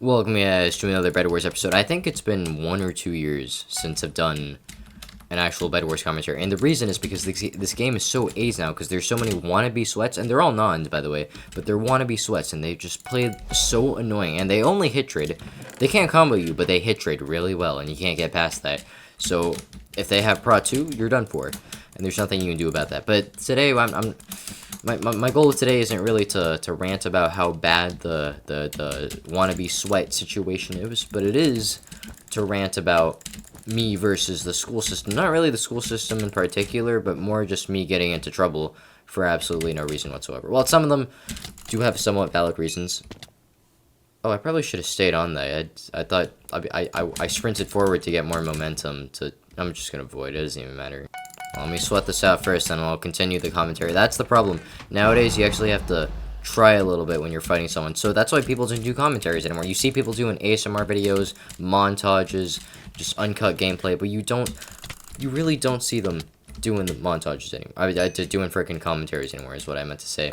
Welcome guys to another Bed Wars episode. I think it's been 1 or 2 years since I've done an actual Bed Wars commentary, and the reason is because this game is so AIDS now, because there's so many wannabe sweats, and they're all nons, by the way, but they're wannabe sweats, and they just play so annoying, and they only hit trade. They can't combo you, but they hit trade really well, and you can't get past that. So if they have Pro 2, you're done for, and there's nothing you can do about that. But today, my goal today isn't really to rant about how bad the wannabe sweat situation is, but it is to rant about me versus the school system. Not really the school system in particular, but more just me getting into trouble for absolutely no reason whatsoever. Well, some of them do have somewhat valid reasons. Oh, I probably should have stayed on that. I thought I sprinted forward to get more momentum. I'm just gonna avoid it. It doesn't even matter. Well, let me sweat this out first, and I'll continue the commentary. That's the problem. Nowadays, you actually have to try a little bit when you're fighting someone. So that's why people don't do commentaries anymore. You see people doing ASMR videos, montages, just uncut gameplay, but you really don't see them doing the montages anymore. Doing freaking commentaries anymore is what I meant to say.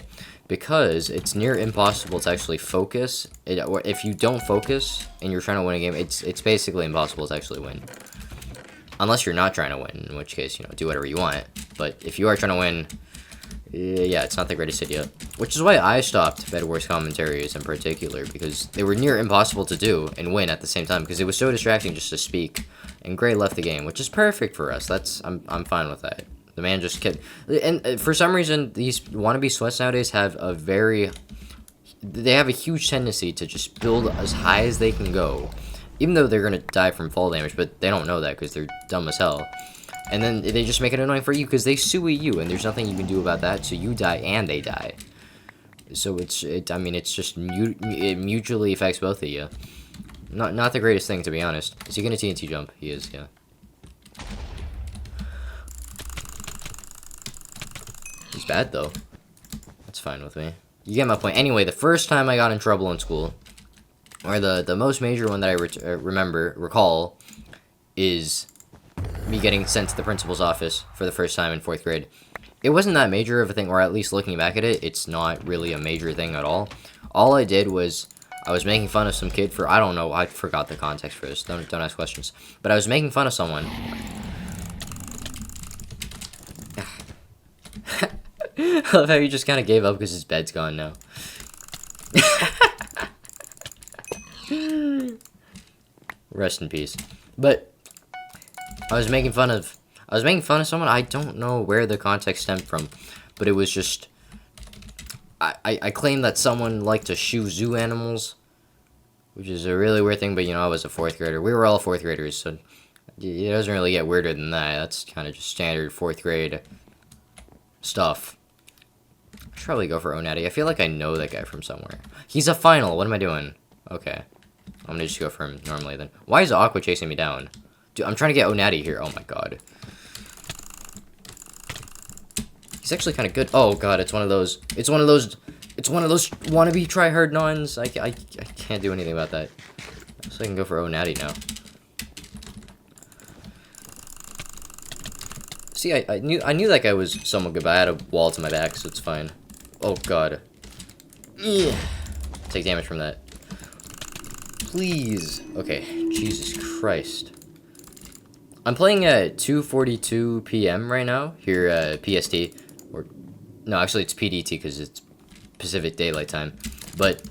Because it's near impossible to actually focus. Or if you don't focus and you're trying to win a game, it's basically impossible to actually win. Unless you're not trying to win, in which case, do whatever you want. But if you are trying to win, yeah, it's not the greatest idea. Which is why I stopped Bed Wars commentaries in particular, because they were near impossible to do and win at the same time, because it was so distracting just to speak. And Gray left the game, which is perfect for us. I'm fine with that. The man just kept... And for some reason, these wannabe sweats nowadays have they have a huge tendency to just build as high as they can go. Even though they're going to die from fall damage, but they don't know that because they're dumb as hell. And then they just make it annoying for you because they sue you, and there's nothing you can do about that, so you die and they die. So it's just it mutually affects both of you. Not the greatest thing, to be honest. Is he going to TNT jump? He is, yeah. He's bad, though. That's fine with me. You get my point. Anyway, the first time I got in trouble in school, or the most major one that I recall, is me getting sent to the principal's office for the first time in 4th grade. It wasn't that major of a thing, or at least looking back at it, it's not really a major thing at all. All I did was, I was making fun of some kid for, I don't know, I forgot the context for this, don't ask questions. But I was making fun of someone. I love how he just kind of gave up because his bed's gone now. Rest in peace. But I was making fun of someone. I don't know where the context stemmed from, but it was just I claimed that someone liked to shoe zoo animals, which is a really weird thing, but I was a 4th grader. We were all 4th graders, so it doesn't really get weirder than that. That's kind of just standard 4th grade stuff. I should probably go for Onati. I feel like I know that guy from somewhere. He's a final. What am I doing? Okay. I'm gonna just go for him normally then. Why is Aqua chasing me down? Dude, I'm trying to get Onati here. Oh my god. He's actually kind of good. Oh god, it's one of those wannabe try-hard nons. I can't do anything about that. So I can go for Onati now. See, I knew that guy was somewhat good, but I had a wall to my back, so it's fine. Oh god. Yeah. Take damage from that. Please. Okay, Jesus Christ. I'm playing at 2:42 p.m. right now, here at PST. Or, no, actually it's PDT because it's Pacific Daylight Time. But,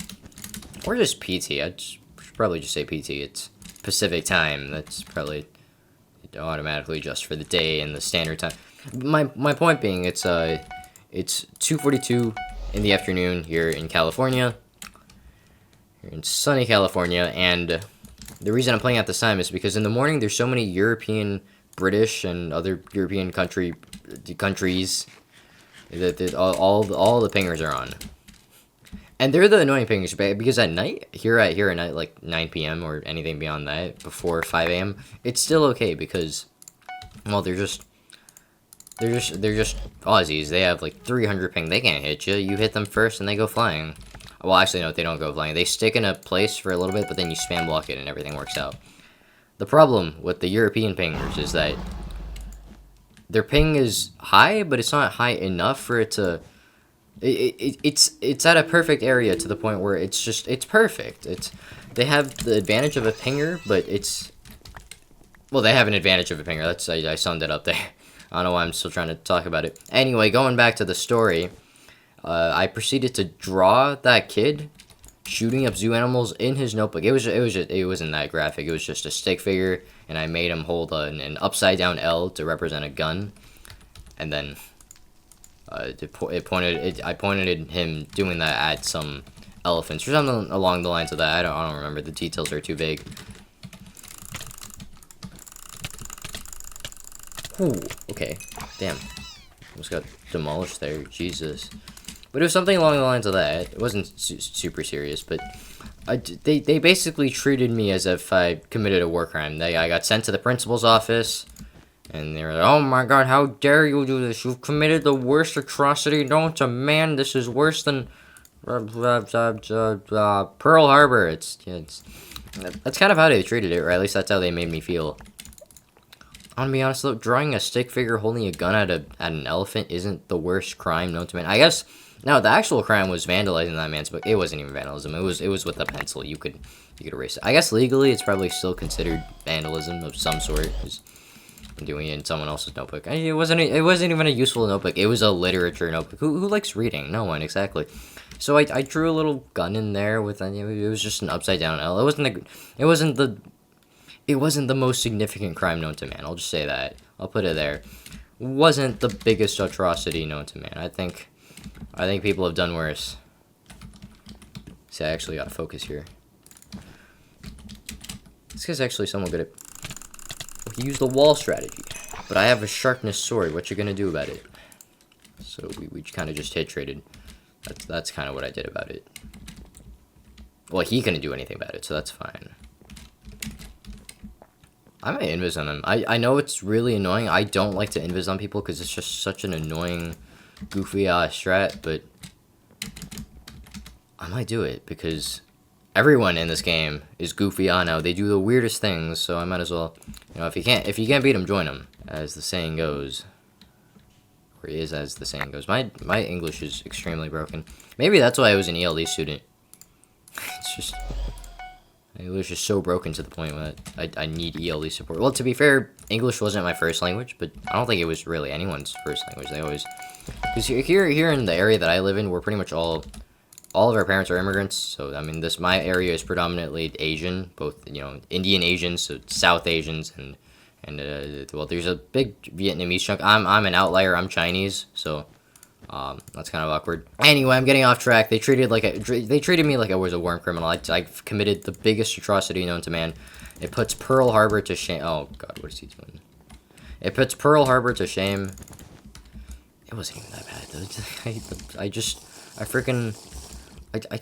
or just PT. Should probably just say PT. It's Pacific Time. That's probably automatically just for the day and the standard time. My point being, it's 2:42 in the afternoon here in California. In sunny California, and the reason I'm playing at this time is because in the morning there's so many European, British, and other European countries that all the pingers are on, and they're the annoying pingers because at night here at night, like 9 p.m. or anything beyond that, before 5 a.m. it's still okay because, well, they're just Aussies. They have like 300 ping. They can't hit you. You hit them first and they go flying. Well, actually, no, they don't go flying. They stick in a place for a little bit, but then you spam block it and everything works out. The problem with the European pingers is that their ping is high, but it's not high enough for it to... It's at a perfect area to the point where it's perfect. they have the advantage of a pinger, but it's... Well, they have an advantage of a pinger. I summed it up there. I don't know why I'm still trying to talk about it. Anyway, going back to the story, I proceeded to draw that kid shooting up zoo animals in his notebook. It wasn't that graphic. It was just a stick figure, and I made him hold an upside down L to represent a gun, and then I pointed at him doing that at some elephants or something along the lines of that. I don't remember. The details are too vague. Ooh, okay. Damn. Almost got demolished there. Jesus. But it was something along the lines of that. It wasn't super serious, but they basically treated me as if I committed a war crime. I got sent to the principal's office, and they were like, "Oh my God, how dare you do this? You've committed the worst atrocity known to man. This is worse than Pearl Harbor." It's that's kind of how they treated it, or at least that's how they made me feel. I'm gonna be honest though, drawing a stick figure holding a gun at an elephant isn't the worst crime known to man. I guess no, the actual crime was vandalizing that man's book. It wasn't even vandalism. It was with a pencil. You could erase it. I guess legally it's probably still considered vandalism of some sort. Doing it in someone else's notebook. It wasn't even a useful notebook. It was a literature notebook. Who likes reading? No one, exactly. So I drew a little gun in there with it was just an upside down L. It wasn't the most significant crime known to man. I'll just say that. I'll put it there. Wasn't the biggest atrocity known to man. I think people have done worse. See, I actually gotta focus here. This guy's actually somewhat good at... He used the wall strategy. But I have a sharpness sword. What you gonna do about it? So we kind of just hit traded. That's kind of what I did about it. Well, he couldn't do anything about it, so that's fine. I might invis on him. I know it's really annoying. I don't like to invis on people because it's just such an annoying, goofy strat, but I might do it because everyone in this game is goofy now. They do the weirdest things, so I might as well, if you can't beat them, join them, as the saying goes. Or is as the saying goes. My English is extremely broken. Maybe that's why I was an ELD student. It's just... English is so broken to the point that I need ELD support. Well, to be fair, English wasn't my first language, but I don't think it was really anyone's first language. They always... Because here in the area that I live in, we're pretty much all of our parents are immigrants. So, I mean, my area is predominantly Asian, both, Indian Asians, so South Asians, and well, there's a big Vietnamese chunk. I'm an outlier. I'm Chinese, so... that's kind of awkward. Anyway, I'm getting off track. They treated me like I was a war criminal. I've committed the biggest atrocity known to man. It puts Pearl Harbor to shame. Oh God, what is he doing? It puts Pearl Harbor to shame. It wasn't even that bad though.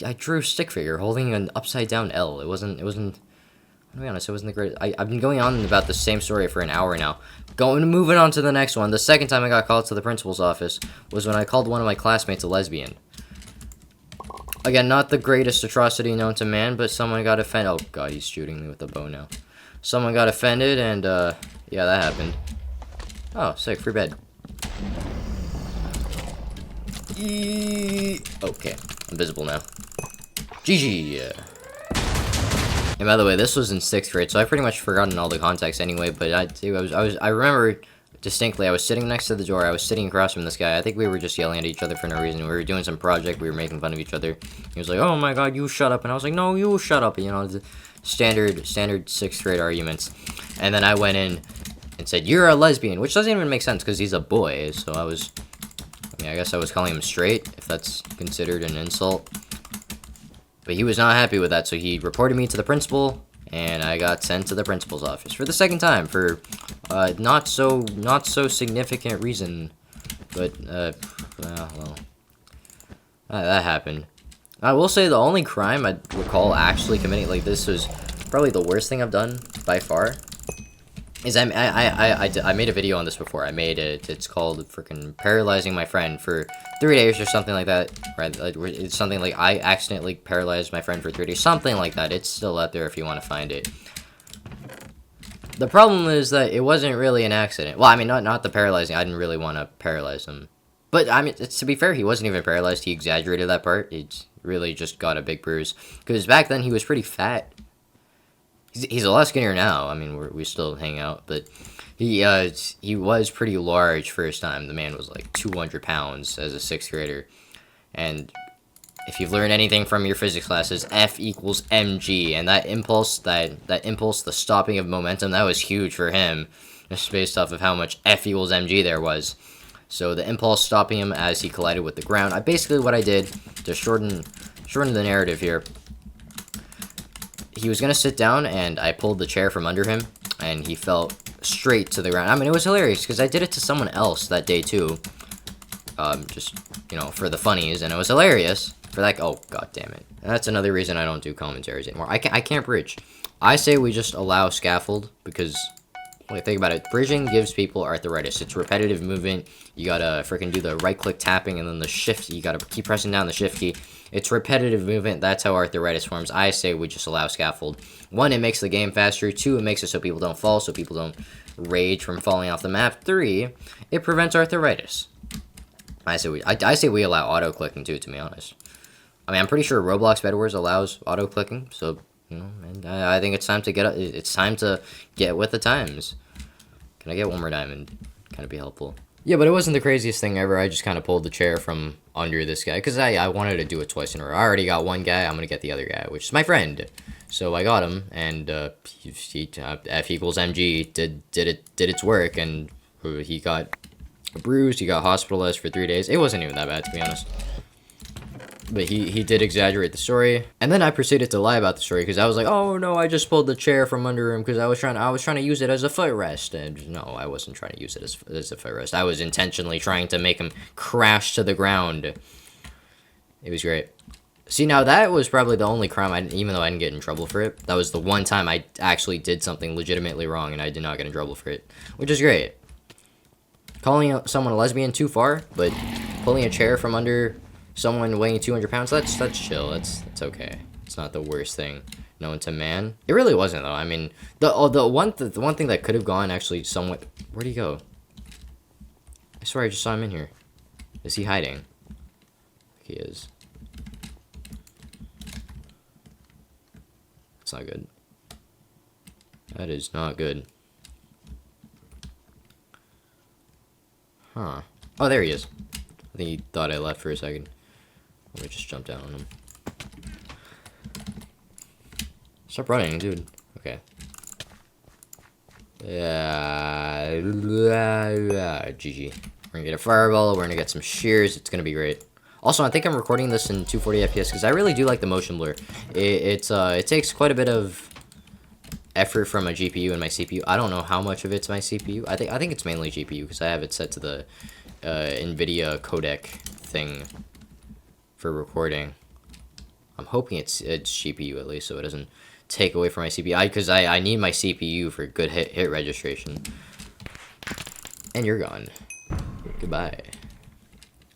I drew a stick figure holding an upside down L. It wasn't. To be honest, it wasn't the great. I've been going on about the same story for an hour now. Moving on to the next one. The second time I got called to the principal's office was when I called one of my classmates a lesbian. Again, not the greatest atrocity known to man, but someone got offended. Oh God, he's shooting me with a bow now. Someone got offended, and yeah, that happened. Oh, sick, free bed. Okay, I'm visible now. GG. And by the way, this was in 6th grade, so I've pretty much forgotten all the context anyway, but I remember distinctly, I was sitting next to the door, I was sitting across from this guy. I think we were just yelling at each other for no reason. We were doing some project, we were making fun of each other. He was like, "Oh my God, you shut up," and I was like, "No, you shut up," the standard 6th grade arguments. And then I went in and said, "You're a lesbian," which doesn't even make sense, because he's a boy, so I guess I was calling him straight, if that's considered an insult. But he was not happy with that, so he reported me to the principal, and I got sent to the principal's office for the second time for not so significant reason. But well, that happened. I will say the only crime I recall actually committing, like this was probably the worst thing I've done by far, is I made a video on this before. I made it. It's called freaking paralyzing my friend for 3 days or something like that. Right? It's something like I accidentally paralyzed my friend for 3 days. Something like that. It's still out there if you want to find it. The problem is that it wasn't really an accident. Well, I mean, not the paralyzing. I didn't really want to paralyze him. But I mean, to be fair, he wasn't even paralyzed. He exaggerated that part. It's really just got a big bruise. Because back then he was pretty fat. He's a lot skinnier now. I mean, we still hang out, but he was pretty large first time. The man was like 200 pounds as a sixth grader, and if you've learned anything from your physics classes, F equals mg, and that impulse, the stopping of momentum, that was huge for him, just based off of how much F equals mg there was. So the impulse stopping him as he collided with the ground. Basically what I did to shorten the narrative here. He was gonna sit down, and I pulled the chair from under him, and he fell straight to the ground. I mean, it was hilarious because I did it to someone else that day too. Just, you know, for the funnies, and it was hilarious. For that, oh, god damn it. And that's another reason I don't do commentaries anymore. I can't bridge. I say we just allow scaffold, because, like, think about it. Bridging gives people arthritis. It's repetitive movement. You gotta freaking do the right-click tapping, and then the shift. You gotta keep pressing down the shift key. It's repetitive movement. That's how arthritis forms. I say we just allow scaffold. 1, it makes the game faster. 2, it makes it so people don't fall, so people don't rage from falling off the map. 3, it prevents arthritis. I say we allow auto-clicking, too, to be honest. I mean, I'm pretty sure Roblox Bed Wars allows auto-clicking, so, you know, and I think it's time to get with the times. Can I get one more diamond? Kind of be helpful. Yeah, but it wasn't the craziest thing ever. I just kind of pulled the chair from under this guy, because I wanted to do it twice in a row. I already got one guy, I'm going to get the other guy, which is my friend. So I got him, and F equals mg did its work, and he got bruised, he got hospitalized for 3 days. It wasn't even that bad, to be honest. But he did exaggerate the story, and then I proceeded to lie about the story because I was like, "Oh no, I just pulled the chair from under him because I was trying to use it as a footrest." And no, I wasn't trying to use it as a footrest. I was intentionally trying to make him crash to the ground. It was great. See, now that was probably the only crime even though I didn't get in trouble for it. That was the one time I actually did something legitimately wrong, and I did not get in trouble for it, which is great. Calling someone a lesbian too far, but pulling a chair from under someone weighing 200 pounds, that's chill. That's okay. It's not the worst thing known to man. It really wasn't, though. I mean, the one thing that could have gone actually somewhat... Where'd he go? I swear I just saw him in here. Is he hiding? He is. That's not good. That is not good. Huh. Oh, there he is. I think he thought I left for a second. Let me just jump down on him. Stop running, dude. Okay. Yeah. GG. We're gonna get a fireball. We're gonna get some shears. It's gonna be great. Also, I think I'm recording this in 240 FPS because I really do like the motion blur. It takes quite a bit of effort from my GPU and my CPU. I don't know how much of it's my CPU. I think it's mainly GPU because I have it set to the NVIDIA codec thing for recording. I'm hoping it's GPU at least, so it doesn't take away from my CPU. Because I need my CPU for good hit registration. And you're gone. Goodbye.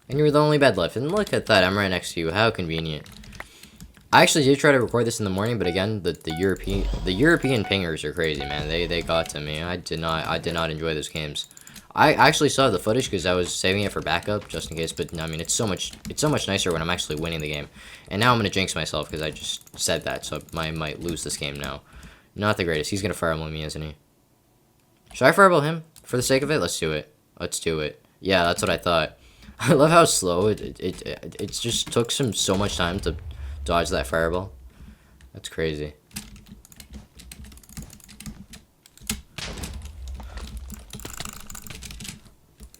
And you're the only bed left. And look at that, I'm right next to you. How convenient. I actually did try to record this in the morning, but again, the European pingers are crazy, man. They got to me. I did not enjoy those games. I actually saw the footage because I was saving it for backup just in case. But I mean, it's so much nicer when I'm actually winning the game. And now I'm gonna jinx myself because I just said that, so I might lose this game now. Not the greatest. He's gonna fireball me, isn't he? Should I fireball him for the sake of it? Let's do it. Let's do it. Yeah, that's what I thought. I love how slow it just took so much time to dodge that fireball. That's crazy.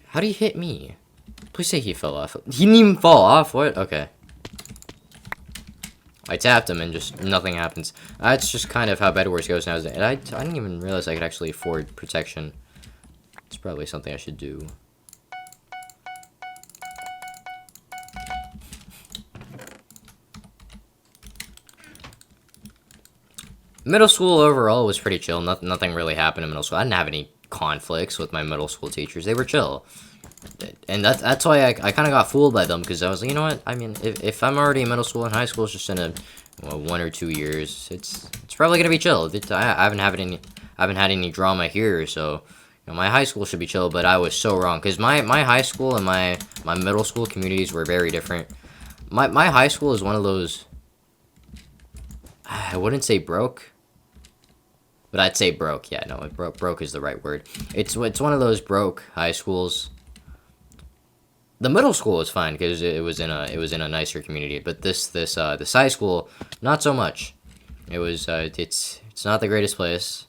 How did he hit me? Please say he fell off. He didn't even fall off. What? Okay. I tapped him and just nothing happens. That's just kind of how Bed Wars goes nowadays. And I didn't even realize I could actually afford protection. It's probably something I should do. Middle school overall was pretty chill. Nothing really happened in middle school. I didn't have any conflicts with my middle school teachers. They were chill. And that's why I kind of got fooled by them, because I was like, you know what? I mean, if I'm already in middle school and high school, it's just in a 1 or 2 years. It's probably gonna be chill. I haven't had any drama here, so you know, my high school should be chill. But I was so wrong, because my high school and my middle school communities were very different. My high school is one of those, I wouldn't say broke, But I'd say broke. Yeah, no, broke is the right word. It's one of those broke high schools. The middle school was fine because it was in a nicer community, but this high school, not so much. It was it's not the greatest place.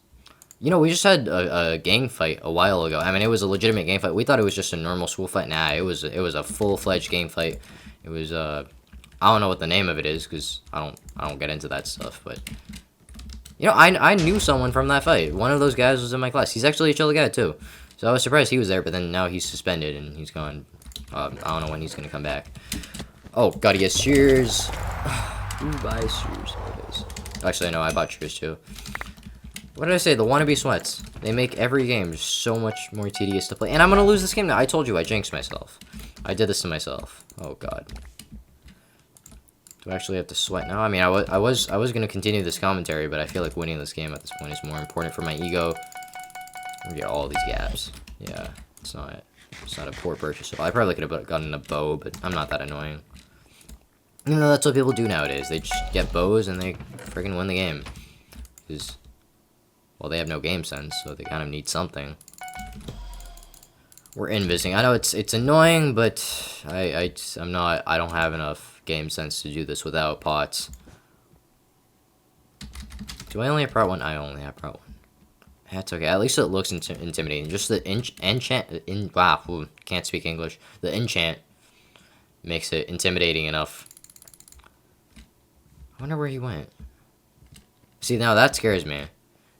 You know, we just had a gang fight a while ago. I mean, it was a legitimate gang fight. We thought it was just a normal school fight. Nah, it was a full-fledged gang fight. It was I don't know what the name of it is because I don't get into that stuff. But you know, I knew someone from that fight. One of those guys was in my class. He's actually a chill guy too. So I was surprised he was there. But then now he's suspended and he's gone. I don't know when he's gonna come back. Oh God, he has shears. Who buys shears? Actually, no, I bought shears too. What did I say? The wannabe sweats. They make every game so much more tedious to play. And I'm gonna lose this game now. I told you I jinxed myself. I did this to myself. Oh God. Do I actually have to sweat now? I mean, I was gonna continue this commentary, but I feel like winning this game at this point is more important for my ego. I'm gonna get all these gaps. Yeah, it's not a poor purchase. I probably could have gotten a bow, but I'm not that annoying. You know, that's what people do nowadays. They just get bows and they freaking win the game. Because, well, they have no game sense, so they kind of need something. We're invising. I know it's annoying, but I don't have enough game sense to do this without pots. Do I only have part 1? I only have part 1. That's okay. At least it looks intimidating. Just the enchant. Wow, can't speak English. The enchant makes it intimidating enough. I wonder where he went. See, now that scares me.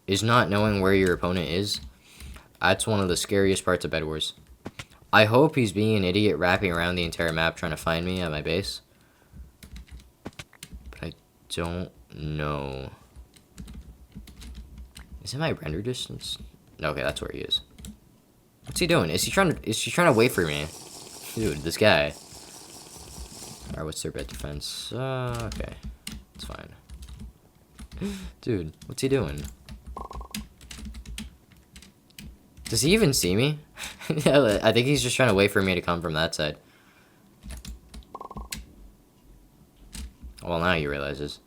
Is not knowing where your opponent is. That's one of the scariest parts of Bed Wars. I hope he's being an idiot wrapping around the entire map trying to find me at my base. But I don't know. Is it my render distance? Okay, that's where he is. What's he doing? Is he trying to wait for me? Dude, this guy. Alright, what's their bed defense? Okay. It's fine. Dude, what's he doing? Does he even see me? Yeah, I think he's just trying to wait for me to come from that side. Well, now he realizes.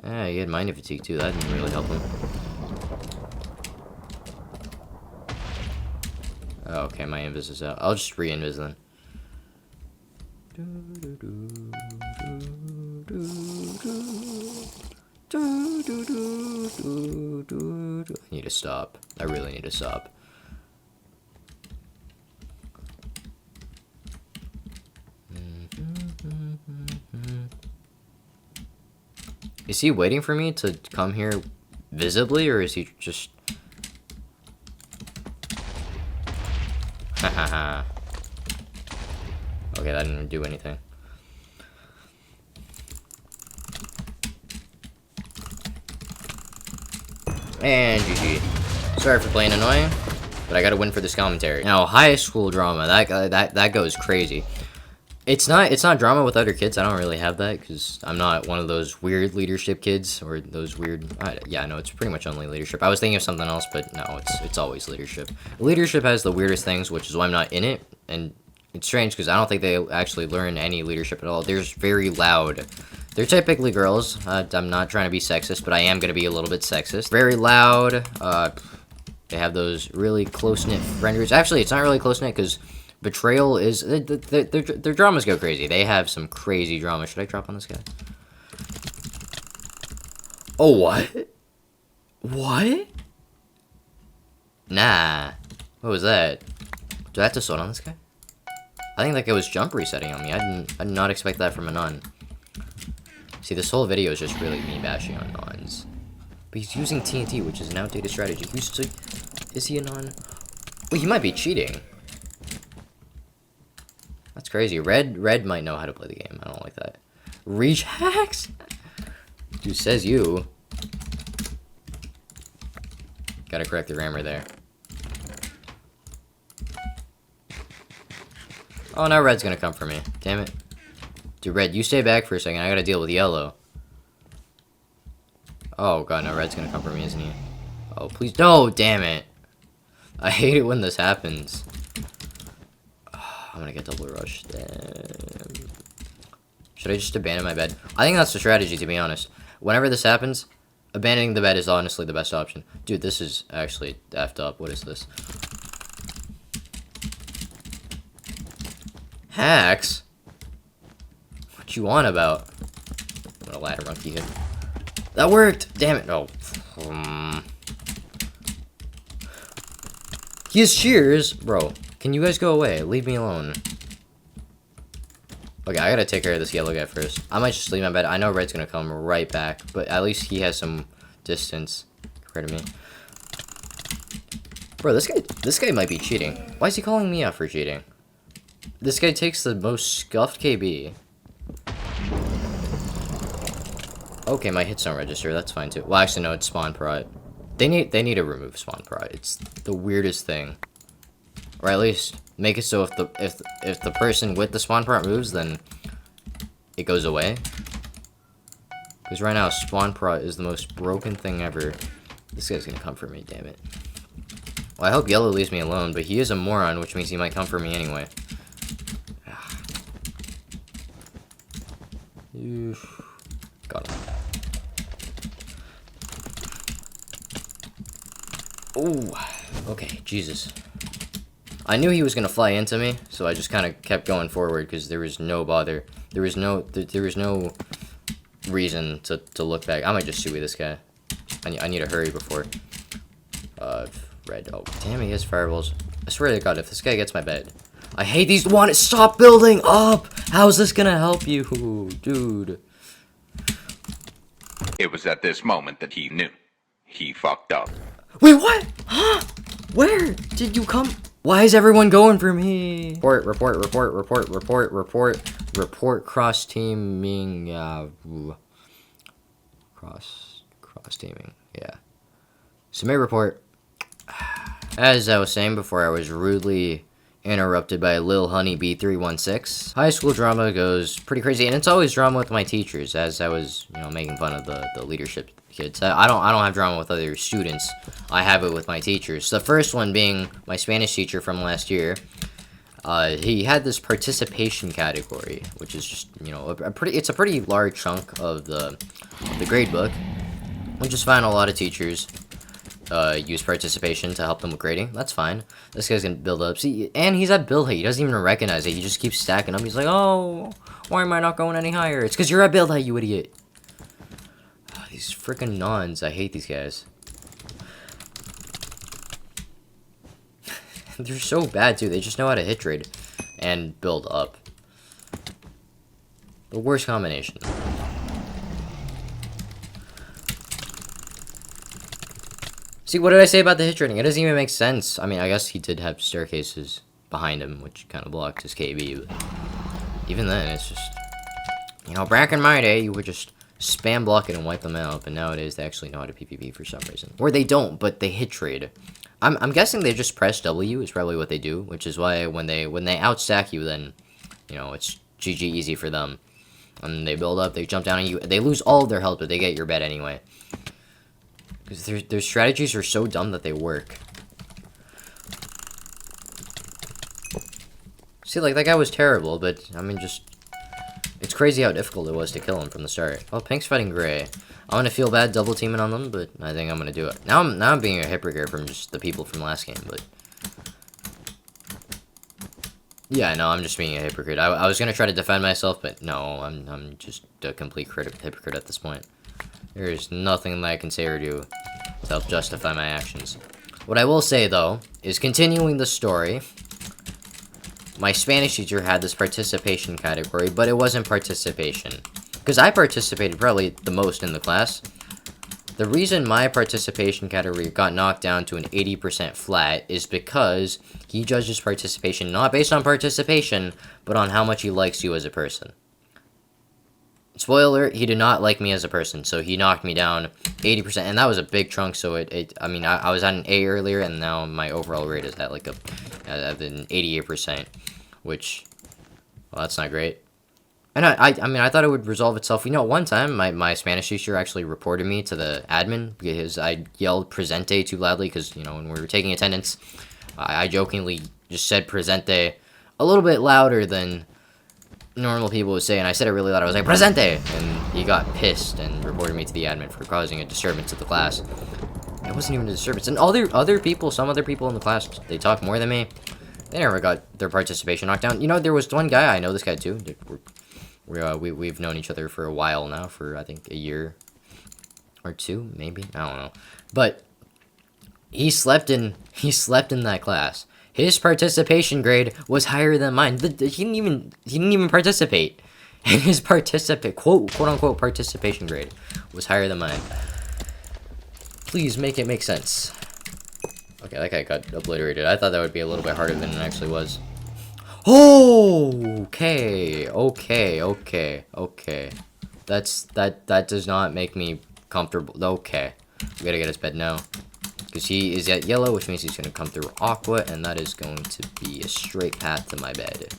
Yeah, he had mining fatigue too. That didn't really help him. Oh, okay, my invis is out. I'll just re-invis then. I need to stop. I really need to stop. Is he waiting for me to come here visibly, or is he just... Hahaha. Okay, that didn't do anything. And GG. Sorry for playing annoying, but I gotta win for this commentary. Now, high school drama, that goes crazy. It's not drama with other kids. I don't really have that because I'm not one of those weird leadership kids or those weird. Yeah, no, it's pretty much only leadership. I was thinking of something else, but no, it's always leadership. Leadership has the weirdest things, which is why I'm not in it, and it's strange because I don't think they actually learn any leadership at all. They're just very loud. They're typically girls. I'm not trying to be sexist, but I am gonna be a little bit sexist. Very loud. They have those really close-knit friend. Actually, it's not really close-knit because betrayal is... Their dramas go crazy. They have some crazy drama. Should I drop on this guy? Oh, what? What? Nah. What was that? Do I have to sweat on this guy? I think that guy was jump resetting on me. I did not expect that from a non. See, this whole video is just really me bashing on nons. But he's using TNT, which is an outdated strategy. Is he a non? Well, he might be cheating. That's crazy. Red might know how to play the game. I don't like that. Reach hacks? Dude, says you. Gotta correct the grammar there. Oh, now red's gonna come for me. Damn it. Dude, red, you stay back for a second. I gotta deal with yellow. Oh, God, now red's gonna come for me, isn't he? Oh, please. No, damn it. I hate it when this happens. I'm gonna get double rushed. Damn. Should I just abandon my bed? I think that's the strategy, to be honest. Whenever this happens, Abandoning the bed is honestly the best option. Dude, this is actually effed up. What is this? Hacks? What you on about? I'm gonna ladder monkey him. That worked! Damn it. Oh. He has shears! Bro, can you guys go away? Leave me alone. Okay, I gotta take care of this yellow guy first. I might just leave my bed. I know red's gonna come right back, but at least he has some distance compared to me. Bro, this guy might be cheating. Why is he calling me out for cheating? This guy takes the most scuffed KB. Okay, my hits don't register. That's fine too. Well, actually, no, it's spawn prot. They need to remove spawn prot. It's the weirdest thing. Or at least make it so if the person with the spawn prot moves, then it goes away. Because right now, spawn prot is the most broken thing ever. This guy's gonna come for me, damn it. Well, I hope yellow leaves me alone, but he is a moron, which means he might come for me anyway. Got him. Ooh, okay, Jesus. I knew he was gonna fly into me, so I just kind of kept going forward because there was no bother. There was no reason to look back. I might just shoot this guy. I need to hurry before. Red. Oh, damn, he has fireballs. I swear to God, if this guy gets my bed, I hate these. Stop building up. How's this gonna help you, dude? It was at this moment that he knew. He fucked up. Wait, what? Huh? Where did you come? Why is everyone going for me? Report cross teaming. Cross teaming. Yeah. Submit report. As I was saying before, I was rudely interrupted by Lil Honeybee 316. High school drama goes pretty crazy, and it's always drama with my teachers. As I was, making fun of the leadership kids. I don't have drama with other students. I have it with my teachers. The first one being my Spanish teacher from last year. He had this participation category, which is just it's a pretty large chunk of the grade book. Which is fine. A lot of teachers use participation to help them with grading. That's fine. This guy's gonna build up. See, and he's at build height. He doesn't even recognize it. He just keeps stacking them. He's like, oh, why am I not going any higher? It's because you're at build height, you idiot. Oh, these freaking nons. I hate these guys. They're so bad, too. They just know how to hit trade and build up. The worst combination. See, what did I say about the hit trading? It doesn't even make sense. I mean, I guess he did have staircases behind him, which kind of blocked his KB, but even then, it's just, back in my day, you would just spam block it and wipe them out, but nowadays, they actually know how to PvP for some reason. Or they don't, but they hit trade. I'm guessing they just press W is probably what they do, which is why when they outstack you, then, it's GG easy for them. And they build up, they jump down on you, they lose all of their health, but they get your bed anyway. Because their strategies are so dumb that they work. See, like, that guy was terrible, but, I mean, it's crazy how difficult it was to kill him from the start. Oh, Pink's fighting Gray. I'm gonna feel bad double teaming on them, but I think I'm gonna do it. Now I'm being a hypocrite from just the people from last game, but... Yeah, no, I'm just being a hypocrite. I was gonna try to defend myself, but no, I'm just a complete hypocrite at this point. There is nothing that I can say or do to help justify my actions. What I will say, though, is continuing the story, my Spanish teacher had this participation category, but it wasn't participation. Because I participated probably the most in the class. The reason my participation category got knocked down to an 80% flat is because he judges participation not based on participation, but on how much he likes you as a person. Spoiler, he did not like me as a person, so he knocked me down 80%, and that was a big chunk, so I was at an A earlier, and now my overall rate is at like an 88%, which, well, that's not great. And I mean, I thought it would resolve itself. One time, my Spanish teacher actually reported me to the admin because I yelled presente too loudly because, when we were taking attendance, I jokingly just said presente a little bit louder than normal people would say, and I said it really loud. I was like, "Presente!" And he got pissed and reported me to the admin for causing a disturbance at the class. It wasn't even a disturbance. And other people, some other people in the class, they talk more than me. They never got their participation knocked down. You know, there was one guy, I know this guy too. We've known each other for a while now, for I think a year or two, maybe. I don't know. But he slept in that class. His participation grade was higher than mine. He didn't even participate. And his quote unquote participation grade was higher than mine. Please make it make sense. Okay, that guy got obliterated. I thought that would be a little bit harder than it actually was. Oh, okay. That does not make me comfortable. Okay. We gotta get his bed now. Because he is at yellow, which means he's going to come through aqua, and that is going to be a straight path to my bed.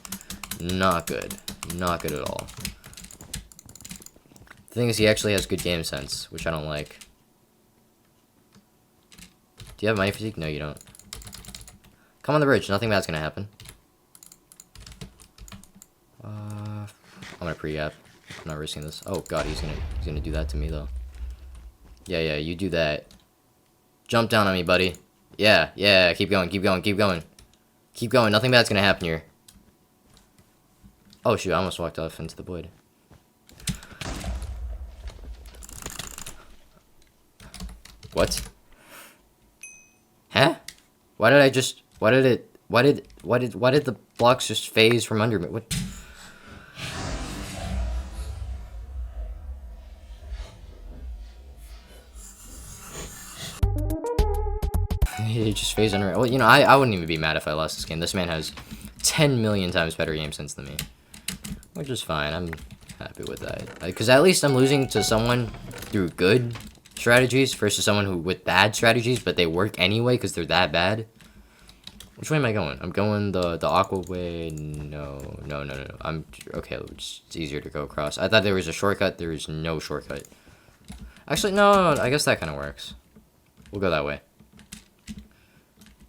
Not good. Not good at all. The thing is, he actually has good game sense, which I don't like. Do you have money physique? No, you don't. Come on the bridge. Nothing bad's going to happen. I'm going to pre-app. I'm not risking this. Oh, God, he's gonna do that to me, though. Yeah, you do that. Jump down on me, buddy. Yeah, keep going. Keep going. Nothing bad's gonna happen here. Oh, shoot, I almost walked off into the void. What? Huh? Why did the blocks just phase from under me? What? He just phased under. Well, you know, I wouldn't even be mad if I lost this game. This man has 10 million times better game sense than me, which is fine. I'm happy with that because at least I'm losing to someone through good strategies versus someone who with bad strategies, but they work anyway because they're that bad. Which way am I going? I'm going the aqua way. No. I'm okay. It's easier to go across. I thought there was a shortcut. There is no shortcut. Actually, no. I guess that kind of works. We'll go that way.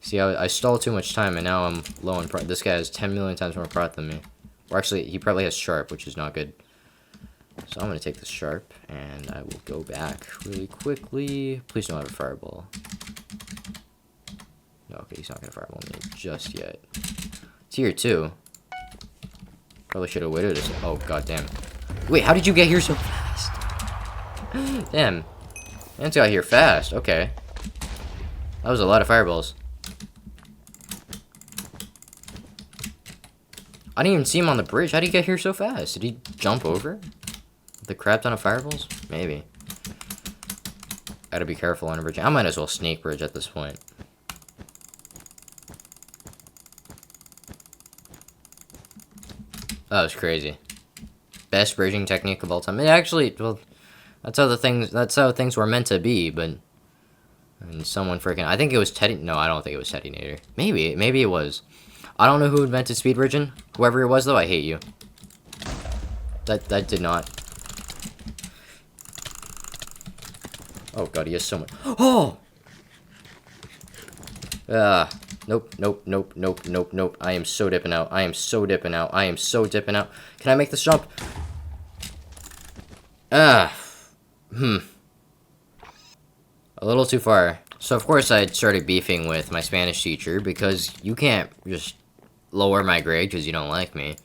See, I stalled too much time, and now I'm low on prot. This guy has 10 million times more prot than me. Or actually, he probably has sharp, which is not good. So I'm going to take this sharp, and I will go back really quickly. Please don't have a fireball. No, okay, he's not going to fireball me just yet. Tier 2. Probably should have waited. Oh, god damn. Wait, how did you get here so fast? Damn. Man's got here fast. Okay. That was a lot of fireballs. I didn't even see him on the bridge. How did he get here so fast? Did he jump over the crap ton of fireballs? Maybe. Gotta be careful on a bridge. I might as well snake bridge at this point. That was crazy. Best bridging technique of all time. It actually, well, that's how things were meant to be, but and someone freaking, I think it was Teddy. No, I don't think it was Teddy Nader. Maybe it was. I don't know who invented speed bridging. Whoever it was, though, I hate you. That did not. Oh god, he has so much. Oh. Nope. I am so dipping out. Can I make this jump? A little too far. So of course I started beefing with my Spanish teacher because you can't just lower my grade because you don't like me.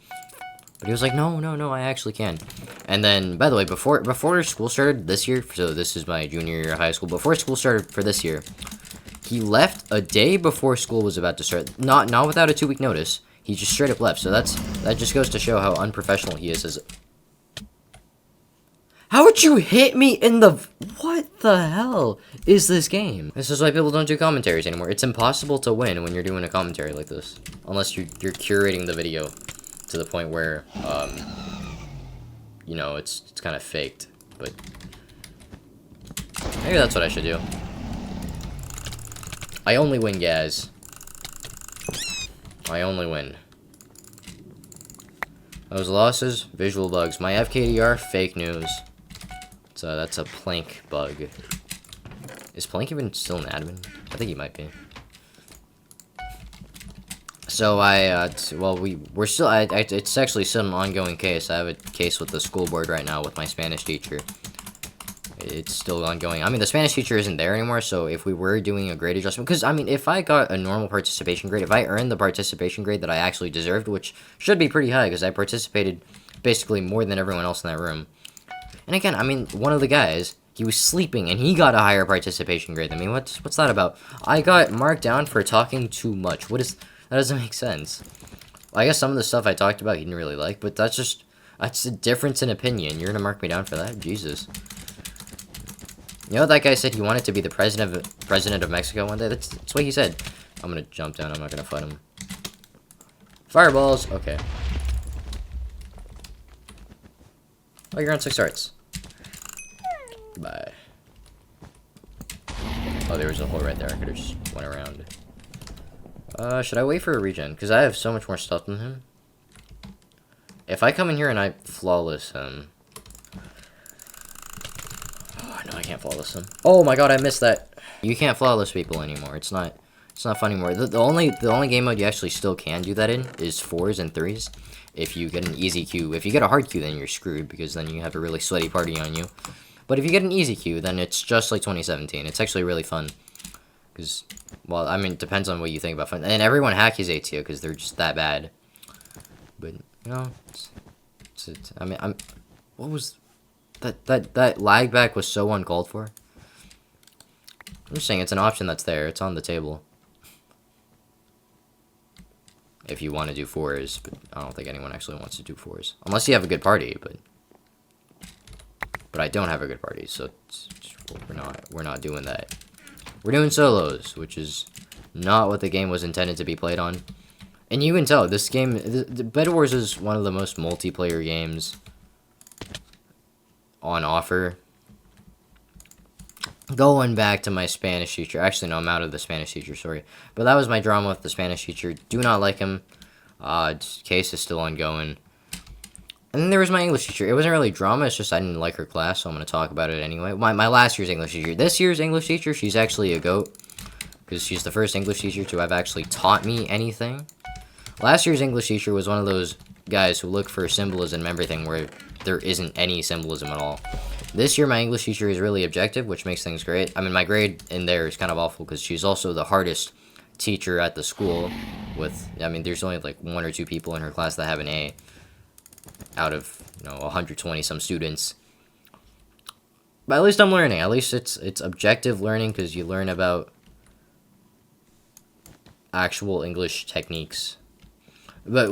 But he was like, no, I actually can. And then, by the way, before school started this year, so this is my junior year of high school, before school started for this year, he left a day before school was about to start. Not without a 2-week notice. He just straight up left. So that just goes to show how unprofessional he is as. How would you hit me in the... What the hell is this game? This is why people don't do commentaries anymore. It's impossible to win when you're doing a commentary like this. Unless you're curating the video to the point where, you know, it's kind of faked. But maybe that's what I should do. I only win, guys. I only win. Those losses, visual bugs. My FKDR, fake news. So that's a Plank bug. Is Plank even still an admin? I think he might be. So we're still, it's actually still an ongoing case. I have a case with the school board right now with my Spanish teacher. It's still ongoing. I mean, the Spanish teacher isn't there anymore, so if we were doing a grade adjustment, because, I mean, if I got a normal participation grade, if I earned the participation grade that I actually deserved, which should be pretty high, because I participated basically more than everyone else in that room. And again, I mean, one of the guys, he was sleeping, and he got a higher participation grade than me. What's that about? I got marked down for talking too much. That doesn't make sense. Well, I guess some of the stuff I talked about he didn't really like, but that's a difference in opinion. You're gonna mark me down for that? Jesus. You know, that guy said he wanted to be the president of Mexico one day? That's what he said. I'm gonna jump down. I'm not gonna fight him. Fireballs. Okay. Oh, you're on 6 hearts. Goodbye. Oh, there was a hole right there. I could have just went around. Should I wait for a regen? Because I have so much more stuff than him. If I come in here and I flawless him... Oh, no, I can't flawless him. Oh my god, I missed that. You can't flawless people anymore. It's not fun anymore. The only game mode you actually still can do that in is 4s and 3s. If you get an easy queue. If you get a hard queue, then you're screwed, because then you have a really sweaty party on you. But if you get an easy queue, then it's just like 2017. It's actually really fun. Because, well, I mean, it depends on what you think about fun. And everyone hacks ATO because they're just that bad. But, you know, I mean, what was... That lag back was so uncalled for. I'm just saying, it's an option that's there. It's on the table. If you want to do 4s, but I don't think anyone actually wants to do 4s. Unless you have a good party, but I don't have a good party, so we're not doing that. We're doing solos, which is not what the game was intended to be played on. And you can tell, this game, the Bed Wars is one of the most multiplayer games on offer. Going back to my Spanish teacher. Actually, no, I'm out of the Spanish teacher, sorry. But that was my drama with the Spanish teacher. Do not like him. Case is still ongoing. And then there was my English teacher. It wasn't really drama, it's just I didn't like her class, so I'm going to talk about it anyway. My last year's English teacher. This year's English teacher, she's actually a goat. Because she's the first English teacher to have actually taught me anything. Last year's English teacher was one of those guys who look for symbolism and everything where there isn't any symbolism at all. This year, my English teacher is really objective, which makes things great. I mean, my grade in there is kind of awful because she's also the hardest teacher at the school. I mean, there's only like 1 or 2 people in her class that have an A out of, 120 some students. But at least I'm learning. At least it's objective learning because you learn about actual English techniques. But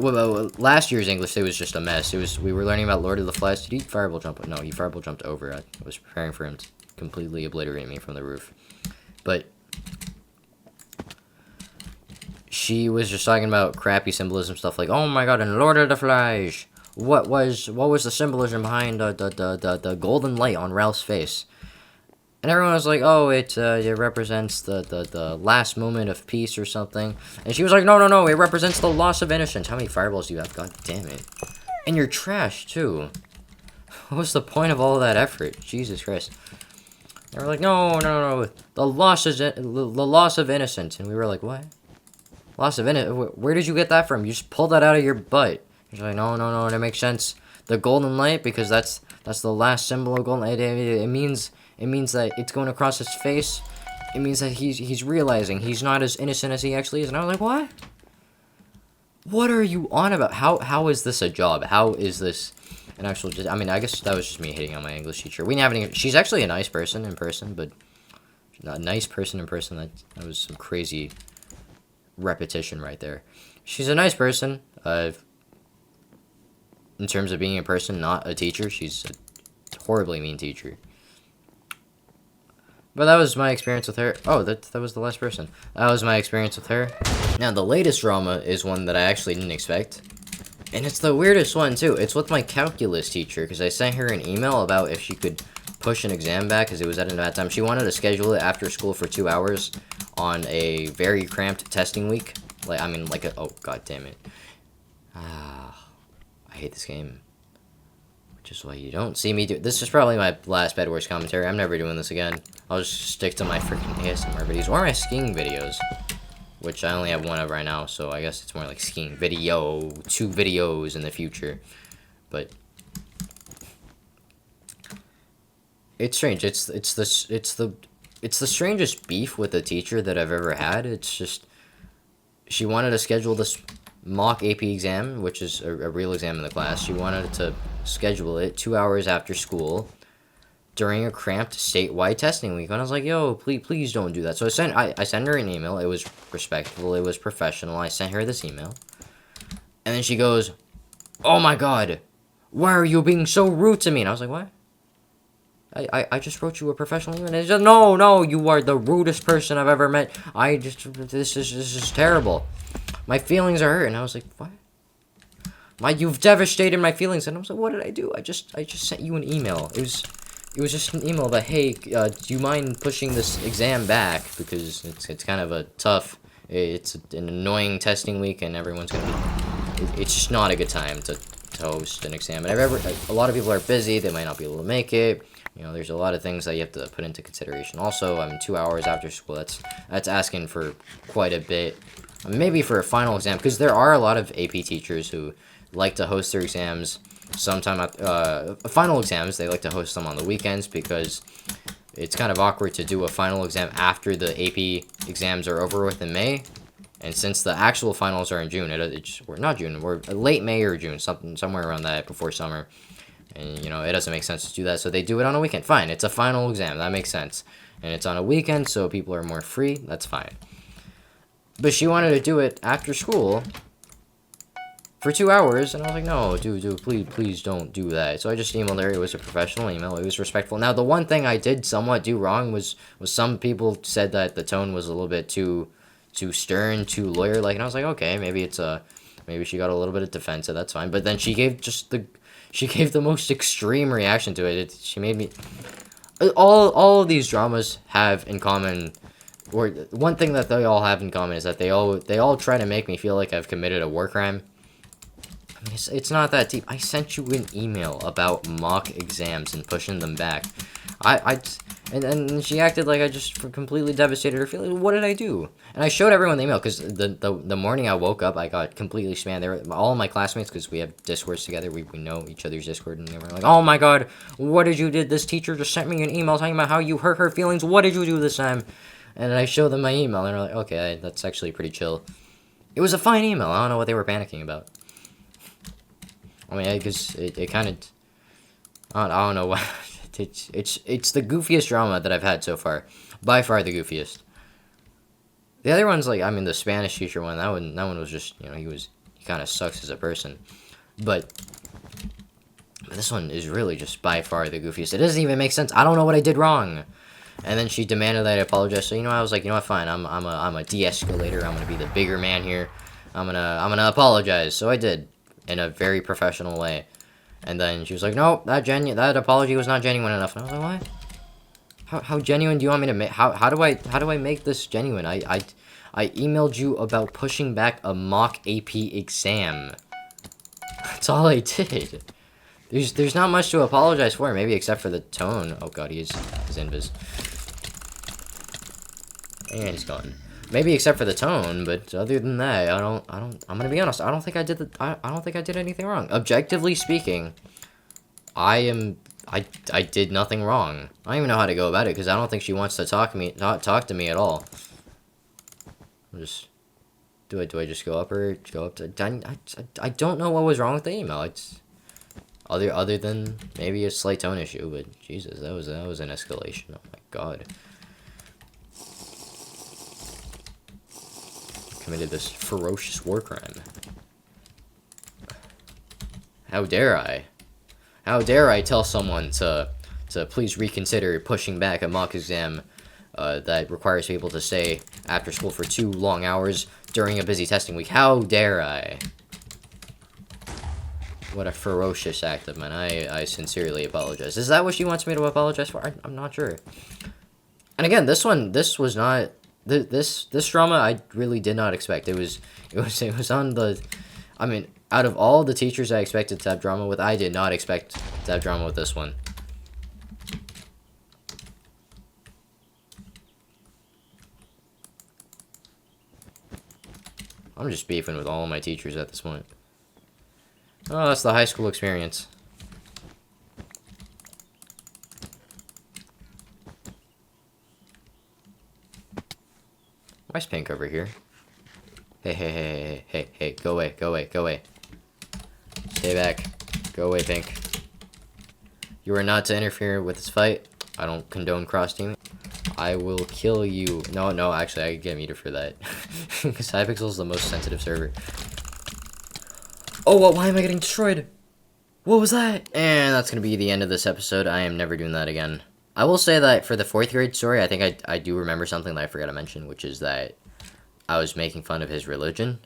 last year's English, it was just a mess. We were learning about Lord of the Flies. Did he fireball jump? No, he fireball jumped over. I was preparing for him to completely obliterate me from the roof. But she was just talking about crappy symbolism stuff like, oh my god, in Lord of the Flies, what was the symbolism behind the golden light on Ralph's face? And everyone was like, oh, it represents the last moment of peace or something. And she was like, no, it represents the loss of innocence. How many fireballs do you have? God damn it. And you're trash, too. What was the point of all that effort? Jesus Christ. They were like, no, the loss of innocence. And we were like, what? Loss of innocence? Where did you get that from? You just pulled that out of your butt. She's like, no, that makes sense. The golden light, because that's the last symbol of golden light. It means that it's going across his face. It means that he's realizing he's not as innocent as he actually is. And I was like, what? What are you on about? How is this a job? How is this an actual... I mean, I guess that was just me hitting on my English teacher. We didn't have any... She's actually a nice person in person, but... Not a nice person in person. That was some crazy repetition right there. She's a nice person. In terms of being a person, not a teacher. She's a horribly mean teacher. But that was my experience with her. Oh, that was the last person. That was my experience with her. Now, the latest drama is one that I actually didn't expect. And it's the weirdest one, too. It's with my calculus teacher, because I sent her an email about if she could push an exam back, because it was at a bad time. She wanted to schedule it after school for 2 hours on a very cramped testing week. Oh, god damn it. I hate this game. Which is why you don't see me do... This is probably my last Bed Wars commentary. I'm never doing this again. I'll just stick to my freaking ASMR videos or my skiing videos. which I only have one of right now, so I guess it's more like skiing video, 2 videos in the future. But it's strange. It's the strangest beef with a teacher that I've ever had. It's just she wanted to schedule this mock AP exam, which is a real exam in the class. She wanted to schedule it 2 hours after school during a cramped statewide testing week. And I was like, yo, please don't do that. So I sent her an email. It was respectful. It was professional. I sent her this email. And then she goes, oh my god, why are you being so rude to me? And I was like, what? I just wrote you a professional email. And it's just, no, you are the rudest person I've ever met. This is terrible. My feelings are hurt. And I was like, what? You've devastated my feelings. And I was like, what did I do? I just sent you an email. It was just an email that, hey, do you mind pushing this exam back? Because it's kind of a tough, it's an annoying testing week, and everyone's going to be, it's just not a good time to host an exam. And a lot of people are busy, they might not be able to make it. You know, there's a lot of things that you have to put into consideration. Also, 2 hours after school, that's asking for quite a bit. Maybe for a final exam, because there are a lot of AP teachers who like to host their exams sometime final exams. They like to host them on the weekends because it's kind of awkward to do a final exam after the AP exams are over with in May. And since the actual finals are in June, we're not June, we're late May or June, somewhere around that, before summer. And, you know, it doesn't make sense to do that, so they do it on a weekend. Fine, it's a final exam, that makes sense. And it's on a weekend, so people are more free, that's fine. But she wanted to do it after school for 2 hours, and I was like, no, dude, please don't do that. So I just emailed her. It was a professional email. It was respectful. Now, the one thing I did somewhat do wrong was some people said that the tone was a little bit too stern, too lawyer-like, and I was like, okay, maybe she got a little bit of defensive, that's fine. But then she gave the most extreme reaction to it. She made me, all of these dramas have in common, or one thing that they all have in common is that they all try to make me feel like I've committed a war crime. I mean, it's not that deep. I sent you an email about mock exams and pushing them back. And she acted like I just completely devastated her feelings. What did I do? And I showed everyone the email, because the morning I woke up, I got completely spammed. They were all my classmates, because we have Discords together. We know each other's Discord, and they were like, oh my god, what did you do? This teacher just sent me an email talking about how you hurt her feelings. What did you do this time? And I showed them my email, and they're like, okay, that's actually pretty chill. It was a fine email. I don't know what they were panicking about. I mean, because it kind of, I don't know what, it's the goofiest drama that I've had so far, by far the goofiest. The other one's like, I mean, the Spanish teacher one, that one was just, you know, he kind of sucks as a person, but this one is really just by far the goofiest. It doesn't even make sense. I don't know what I did wrong. And then she demanded that I apologize. So, you know, I was like, you know what, fine. I'm a de-escalator. I'm gonna be the bigger man here. I'm gonna apologize. So I did, in a very professional way. And then she was like, no, that apology was not genuine enough. And I was like, what? How genuine do you want me to make? How do I make this genuine? I emailed you about pushing back a mock AP exam. That's all I did. There's not much to apologize for, maybe except for the tone. Oh god, he's invis. And he's gone. Maybe except for the tone, but other than that, I'm gonna be honest, I don't think I did anything wrong. Objectively speaking, I did nothing wrong. I don't even know how to go about it, because I don't think she wants to talk to me at all. Do I just go up to, I don't know what was wrong with the email. It's other than maybe a slight tone issue, but Jesus, that was an escalation. Oh my god. Committed this ferocious war crime. How dare I? How dare I tell someone to please reconsider pushing back a mock exam that requires people to stay after school for 2 long hours during a busy testing week? How dare I? What a ferocious act of mine. I sincerely apologize. Is that what she wants me to apologize for? I'm not sure. And again, this was not, this drama I really did not expect. It was on the, I mean, out of all the teachers I expected to have drama with, I did not expect to have drama with this one. I'm just beefing with all of my teachers at this point. Oh, that's the high school experience. Why's Pink over here? Hey, hey, hey, hey, hey, hey, go away, go away, go away. Stay back. Go away, Pink. You are not to interfere with this fight. I don't condone cross-teaming. I will kill you. No, no, actually, I get muted for that. Because Hypixel is the most sensitive server. Oh, why am I getting destroyed? What was that? And that's going to be the end of this episode. I am never doing that again. I will say that for the 4th grade story, I think I do remember something that I forgot to mention, which is that I was making fun of his religion.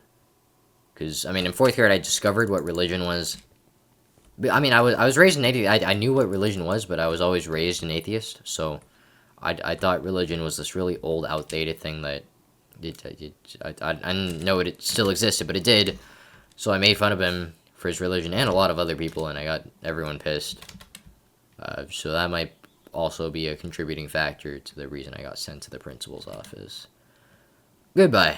Because, I mean, in 4th grade, I discovered what religion was. I mean, I was raised an atheist. I knew what religion was, but I was always raised an atheist. So I thought religion was this really old, outdated thing that I didn't know it still existed, but it did. So I made fun of him for his religion and a lot of other people, and I got everyone pissed. So that might also be a contributing factor to the reason I got sent to the principal's office. Goodbye.